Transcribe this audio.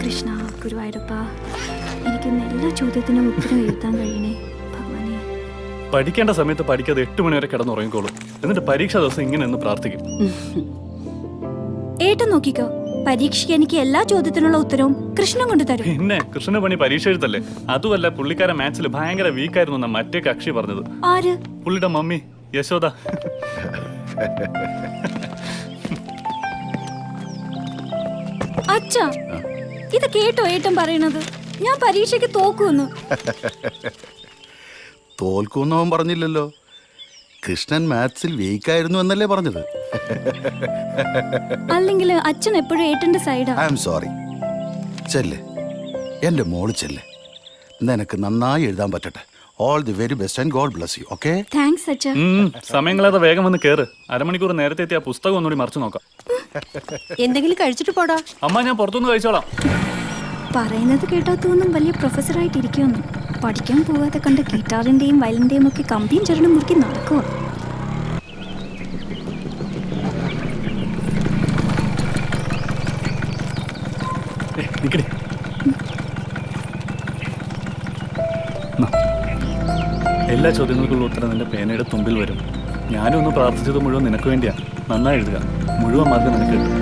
കൃഷ്ണ ഗുരുവായൂരപ്പ, എനിക്ക് എല്ലാ ചോദ്യത്തിനും ഉത്തരം എഴുതാൻ കഴിയണേ ഭഗവാനെ. പഠിക്കേണ്ട സമയത്ത് പഠിക്കാതെ 8 മണി വരെ കിടന്നുറങ്ങിക്കോളും. എന്നിട്ട് പരീക്ഷാ ദിവസം ഇങ്ങനെ ഒന്ന് പ്രാർത്ഥിക്കും. ഏട്ടൻ നോക്കിക്കോ, പരീക്ഷയ്ക്ക് എനിക്ക് എല്ലാ ചോദ്യത്തിനുള്ള ഉത്തരവും കൃഷ്ണൻ കൊണ്ട് തരും. പിന്നെ കൃഷ്ണ പണി പരീക്ഷ എഴുത്തല്ലേ. അതുമല്ല, പുള്ളിക്കാരൻ മാത്സിൽ ഭയങ്കര വീക്കായിരുന്നു എന്നാ മറ്റേ കക്ഷി പറഞ്ഞത്. ആര്? പുള്ളിയുടെ മമ്മി യശോദ. അച്ഛാ, ഇത് കേട്ടോ ഏട്ടൻ പറയണത്? ഞാൻ പരീക്ഷയ്ക്ക് തോക്കുമെന്ന്. തോൽക്കുന്നവൻ പറഞ്ഞില്ലല്ലോ. കൃഷ്ണൻ മാത്സിൽ വീക്കായിരുന്നു എന്നല്ലേ പറഞ്ഞത്. അല്ലെങ്കിൽ അച്ഛൻ എപ്പോഴും ഏട്ടന്റെ സൈഡാ. I am sorry. ചെല്ല്, എൻ്റെ മോള് ചെല്ല്. നിനക്ക് നന്നായി എഴുതാൻ പറ്റട്ടെ. All the very best and God bless you. Okay? Thanks അച്ഛാ. സമയങ്ങളാതെ വേഗം വന്ന് കേറ്. അരമണിക്കൂർ നേരത്തെ എത്തി ആ പുസ്തകം ഒന്നുകൂടി മറിച്ചു നോക്കാം. എന്തെങ്കിലും കഴിച്ചിട്ട് പോടാ. അമ്മ, ഞാൻ പുറത്തുനിന്ന് കഴിച്ചോളാം. പറയുന്നത് കേട്ടാ തോന്നും വലിയ പ്രൊഫസറായിട്ടിരിക്കുമെന്ന്. പഠിക്കാൻ പോകാതെ കണ്ട ഗിറ്റാറിന്റെയും വയലിന്റെയും ഒക്കെ കമ്പിയും ചരടും മുറുക്കി നടക്കുക. എല്ലാ ചോദ്യങ്ങൾക്കുള്ള ഉത്തരം നിന്റെ പേനയുടെ തുമ്പിൽ വരും. ഞാനും ഒന്ന് പ്രാർത്ഥിച്ചത് മുഴുവൻ നിനക്ക് വേണ്ടിയാ. നന്നായി എഴുതുക. മുഴുവൻ മാർക്ക് നിനക്ക് കിട്ടും.